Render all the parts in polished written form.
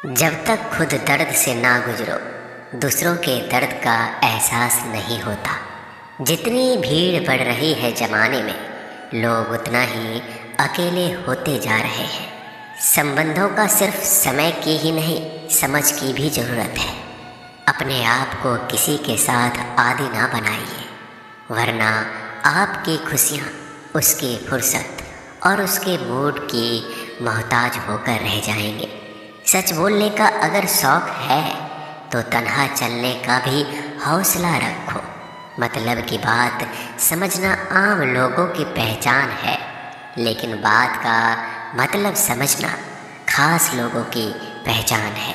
जब तक खुद दर्द से ना गुजरो, दूसरों के दर्द का एहसास नहीं होता। जितनी भीड़ बढ़ रही है ज़माने में, लोग उतना ही अकेले होते जा रहे हैं। संबंधों का सिर्फ समय की ही नहीं, समझ की भी ज़रूरत है। अपने आप को किसी के साथ आदी ना बनाइए, वरना आपकी खुशियाँ उसकी फुर्सत और उसके मूड की मोहताज होकर रह जाएंगे। सच बोलने का अगर शौक़ है तो तन्हा चलने का भी हौसला रखो। मतलब की बात समझना आम लोगों की पहचान है, लेकिन बात का मतलब समझना खास लोगों की पहचान है।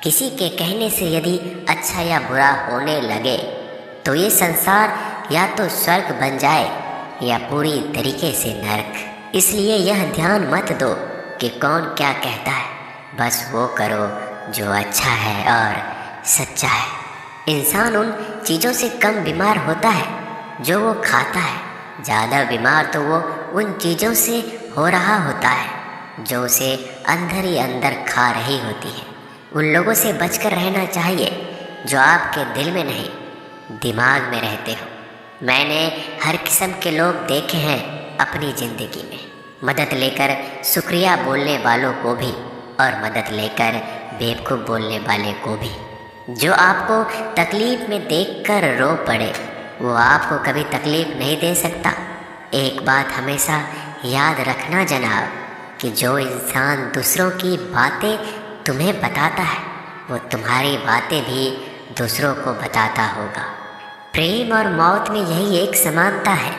किसी के कहने से यदि अच्छा या बुरा होने लगे तो ये संसार या तो स्वर्ग बन जाए या पूरी तरीके से नर्क। इसलिए यह ध्यान मत दो कि कौन क्या कहता है, बस वो करो जो अच्छा है और सच्चा है। इंसान उन चीज़ों से कम बीमार होता है जो वो खाता है। ज़्यादा बीमार तो वो उन चीज़ों से हो रहा होता है जो उसे अंदर ही अंदर खा रही होती है। उन लोगों से बचकर रहना चाहिए जो आपके दिल में नहीं, दिमाग में रहते हो। मैंने हर किस्म के लोग देखे हैं अपनी ज़िंदगी में, मदद लेकर शुक्रिया बोलने वालों को भी और मदद लेकर बेवकूफ़ बोलने वाले को भी। जो आपको तकलीफ़ में देखकर रो पड़े वो आपको कभी तकलीफ़ नहीं दे सकता। एक बात हमेशा याद रखना जनाब, कि जो इंसान दूसरों की बातें तुम्हें बताता है वो तुम्हारी बातें भी दूसरों को बताता होगा। प्रेम और मौत में यही एक समानता है।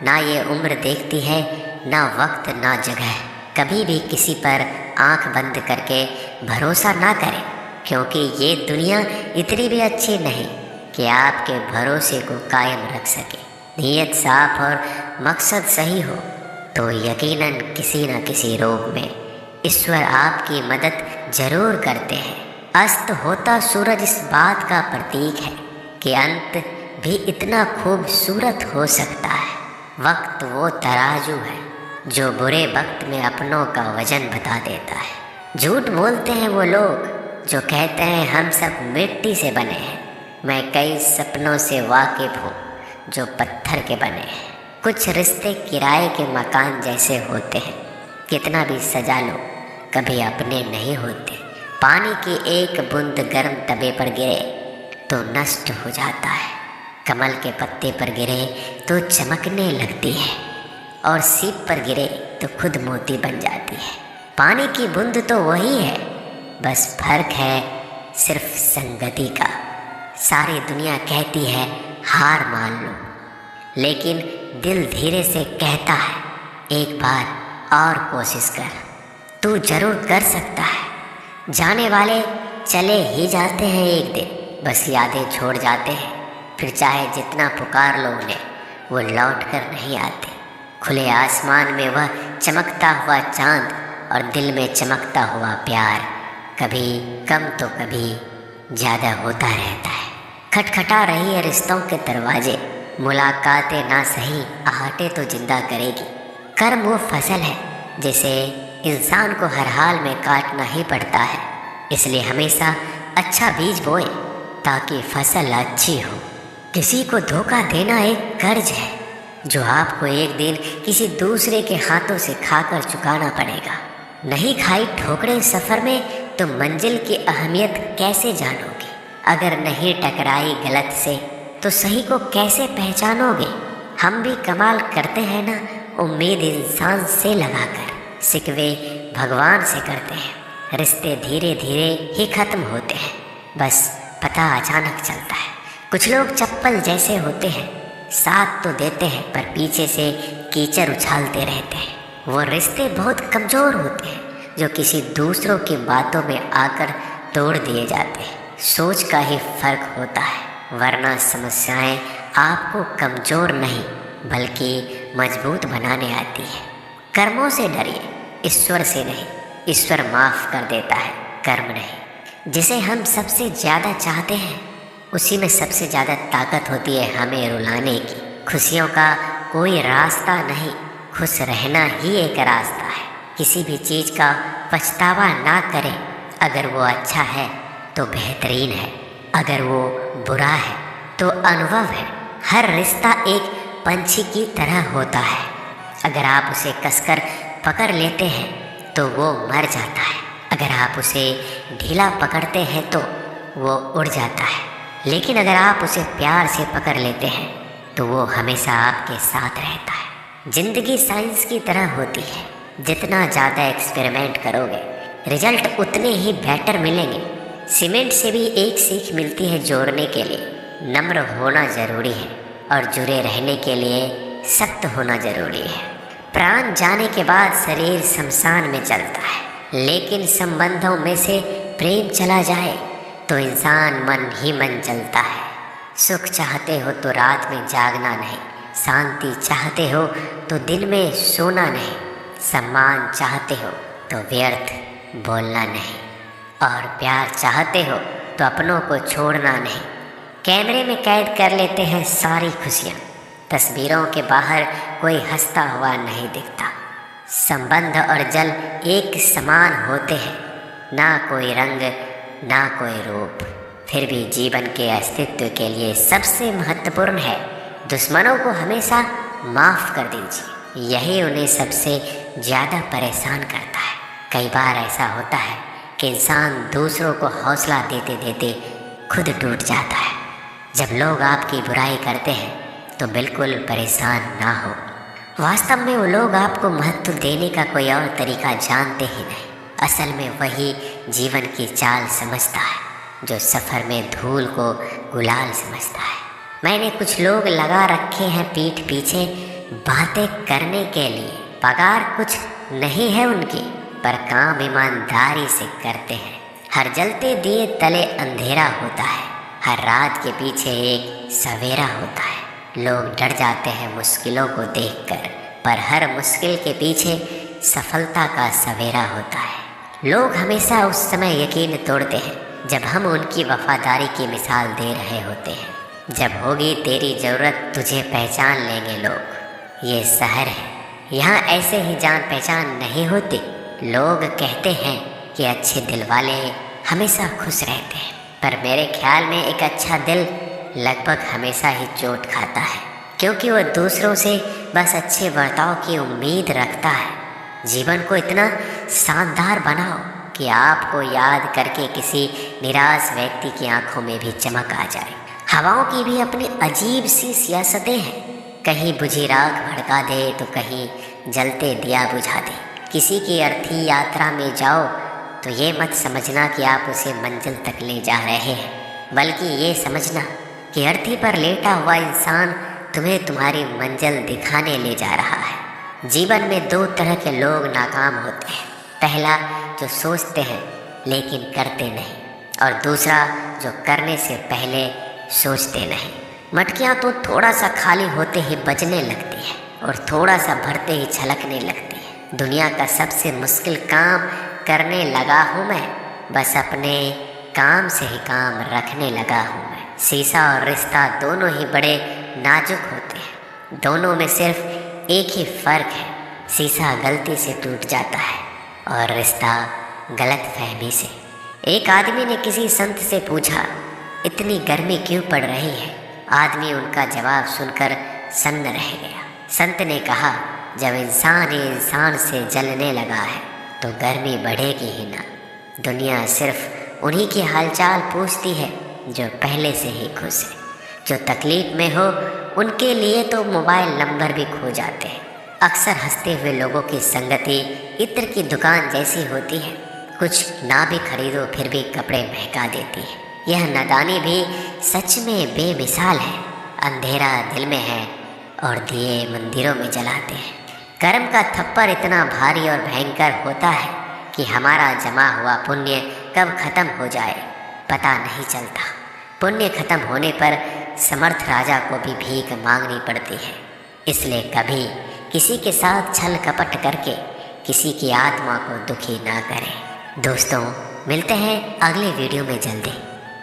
ना ये उम्र देखती है, ना वक्त, ना जगह। कभी भी किसी पर आंख बंद करके भरोसा ना करें, क्योंकि ये दुनिया इतनी भी अच्छी नहीं कि आपके भरोसे को कायम रख सके। नीयत साफ और मकसद सही हो तो यकीनन किसी न किसी रूप में ईश्वर आपकी मदद जरूर करते हैं। अस्त होता सूरज इस बात का प्रतीक है कि अंत भी इतना खूबसूरत हो सकता है। वक्त वो तराजू है जो बुरे वक्त में अपनों का वजन बता देता है। झूठ बोलते हैं वो लोग जो कहते हैं हम सब मिट्टी से बने हैं। मैं कई सपनों से वाकिफ़ हूँ जो पत्थर के बने हैं। कुछ रिश्ते किराए के मकान जैसे होते हैं, कितना भी सजा लो कभी अपने नहीं होते। पानी की एक बूंद गर्म तवे पर गिरे तो नष्ट हो जाता है, कमल के पत्ते पर गिरे तो चमकने लगती है और सीप पर गिरे तो खुद मोती बन जाती है। पानी की बूंद तो वही है, बस फर्क है सिर्फ संगति का। सारी दुनिया कहती है हार मान लो, लेकिन दिल धीरे से कहता है एक बार और कोशिश कर, तू जरूर कर सकता है। जाने वाले चले ही जाते हैं एक दिन, बस यादें छोड़ जाते हैं। फिर चाहे जितना पुकार लो उन्हें, वो लौट कर नहीं आते। खुले आसमान में वह चमकता हुआ चांद और दिल में चमकता हुआ प्यार कभी कम तो कभी ज़्यादा होता रहता है। खटखटा रही है रिश्तों के दरवाजे, मुलाकातें ना सही आहटें तो जिंदा करेगी। कर्म वो फसल है जिसे इंसान को हर हाल में काटना ही पड़ता है। इसलिए हमेशा अच्छा बीज बोए ताकि फसल अच्छी हो। किसी को धोखा देना एक कर्ज है जो आपको एक दिन किसी दूसरे के हाथों से खाकर चुकाना पड़ेगा। नहीं खाई ठोकरें सफ़र में तो मंजिल की अहमियत कैसे जानोगे? अगर नहीं टकराई गलत से तो सही को कैसे पहचानोगे? हम भी कमाल करते हैं ना, उम्मीद इंसान से लगाकर, शिकवे भगवान से करते हैं। रिश्ते धीरे धीरे ही ख़त्म होते हैं, बस पता अचानक चलता है। कुछ लोग चप्पल जैसे होते हैं, साथ तो देते हैं पर पीछे से कीचड़ उछालते रहते हैं। वो रिश्ते बहुत कमज़ोर होते हैं जो किसी दूसरों की बातों में आकर तोड़ दिए जाते हैं। सोच का ही फर्क होता है, वरना समस्याएं आपको कमज़ोर नहीं बल्कि मजबूत बनाने आती है। कर्मों से डरिए, ईश्वर से नहीं। ईश्वर माफ़ कर देता है, कर्म नहीं। जिसे हम सबसे ज़्यादा चाहते हैं उसी में सबसे ज़्यादा ताकत होती है हमें रुलाने की। खुशियों का कोई रास्ता नहीं, खुश रहना ही एक रास्ता है। किसी भी चीज़ का पछतावा ना करें, अगर वो अच्छा है तो बेहतरीन है, अगर वो बुरा है तो अनुभव है। हर रिश्ता एक पंछी की तरह होता है, अगर आप उसे कसकर पकड़ लेते हैं तो वो मर जाता है, अगर आप उसे ढीला पकड़ते हैं तो वो उड़ जाता है, लेकिन अगर आप उसे प्यार से पकड़ लेते हैं तो वो हमेशा आपके साथ रहता है। जिंदगी साइंस की तरह होती है, जितना ज़्यादा एक्सपेरिमेंट करोगे रिजल्ट उतने ही बेटर मिलेंगे। सीमेंट से भी एक सीख मिलती है जोड़ने के लिए नम्र होना ज़रूरी है, और जुड़े रहने के लिए सख्त होना ज़रूरी है। प्राण जाने के बाद शरीर शमशान में चलता है, लेकिन संबंधों में से प्रेम चला जाए तो इंसान मन ही मन चलता है। सुख चाहते हो तो रात में जागना नहीं, शांति चाहते हो तो दिन में सोना नहीं, सम्मान चाहते हो तो व्यर्थ बोलना नहीं, और प्यार चाहते हो तो अपनों को छोड़ना नहीं। कैमरे में कैद कर लेते हैं सारी खुशियाँ, तस्वीरों के बाहर कोई हंसता हुआ नहीं दिखता। संबंध और जल एक समान होते हैं, ना कोई रंग ना कोई रूप, फिर भी जीवन के अस्तित्व के लिए सबसे महत्वपूर्ण है दुश्मनों को हमेशा माफ़ कर दीजिए, यही उन्हें सबसे ज़्यादा परेशान करता है। कई बार ऐसा होता है कि इंसान दूसरों को हौसला देते देते खुद टूट जाता है। जब लोग आपकी बुराई करते हैं तो बिल्कुल परेशान ना हो, वास्तव में वो लोग आपको महत्व देने का कोई और तरीका जानते ही नहीं। असल में वही जीवन की चाल समझता है जो सफ़र में धूल को गुलाल समझता है। मैंने कुछ लोग लगा रखे हैं पीठ पीछे बातें करने के लिए, पगार कुछ नहीं है उनकी, पर काम ईमानदारी से करते हैं। हर जलते दिए तले अंधेरा होता है, हर रात के पीछे एक सवेरा होता है। लोग डर जाते हैं मुश्किलों को देखकर, पर हर मुश्किल के पीछे सफलता का सवेरा होता है। लोग हमेशा उस समय यकीन तोड़ते हैं जब हम उनकी वफादारी की मिसाल दे रहे होते हैं। जब होगी तेरी ज़रूरत तुझे पहचान लेंगे लोग। ये शहर है, यहाँ ऐसे ही जान पहचान नहीं होती। लोग कहते हैं कि अच्छे दिल वाले हमेशा खुश रहते हैं, पर मेरे ख्याल में एक अच्छा दिल लगभग हमेशा ही चोट खाता है, क्योंकि वह दूसरों से बस अच्छे बर्ताव की उम्मीद रखता है। जीवन को इतना शानदार बनाओ कि आपको याद करके किसी निराश व्यक्ति की आंखों में भी चमक आ जाए। हवाओं की भी अपनी अजीब सी सियासतें हैं, कहीं बुझी राख भड़का दे तो कहीं जलते दिया बुझा दे। किसी की अर्थी यात्रा में जाओ तो ये मत समझना कि आप उसे मंजिल तक ले जा रहे हैं, बल्कि ये समझना कि अर्थी पर लेटा हुआ इंसान तुम्हें तुम्हारी मंजिल दिखाने ले जा रहा है। जीवन में दो तरह के लोग नाकाम होते हैं, पहला जो सोचते हैं लेकिन करते नहीं, और दूसरा जो करने से पहले सोचते नहीं। मटकियाँ तो थोड़ा सा खाली होते ही बजने लगती है और थोड़ा सा भरते ही छलकने लगती है। दुनिया का सबसे मुश्किल काम करने लगा हूँ मैं, बस अपने काम से ही काम रखने लगा हूँ मैं। शीशा और रिश्ता दोनों ही बड़े नाजुक होते हैं, दोनों में सिर्फ एक ही फ़र्क है, शीशा गलती से टूट जाता है और रिश्ता गलतफहमी से। एक आदमी ने किसी संत से पूछा, इतनी गर्मी क्यों पड़ रही है? आदमी उनका जवाब सुनकर सन्न रह गया। संत ने कहा, जब इंसान ही इंसान से जलने लगा है तो गर्मी बढ़ेगी ही ना। दुनिया सिर्फ उन्हीं की हालचाल पूछती है जो पहले से ही खुश है। जो तकलीफ़ में हो उनके लिए तो मोबाइल नंबर भी खो जाते हैं। अक्सर हंसते हुए लोगों की संगति इत्र की दुकान जैसी होती है, कुछ ना भी खरीदो फिर भी कपड़े महका देती है। यह नादानी भी सच में बेमिसाल है। अंधेरा दिल में है और दिए मंदिरों में जलाते हैं। कर्म का थप्पड़ इतना भारी और भयंकर होता है कि हमारा जमा हुआ पुण्य कब खत्म हो जाए पता नहीं चलता। पुण्य खत्म होने पर समर्थ राजा को भी भीख मांगनी पड़ती है। इसलिए कभी किसी के साथ छल कपट करके किसी की आत्मा को दुखी ना करें। दोस्तों, मिलते हैं अगले वीडियो में जल्दी।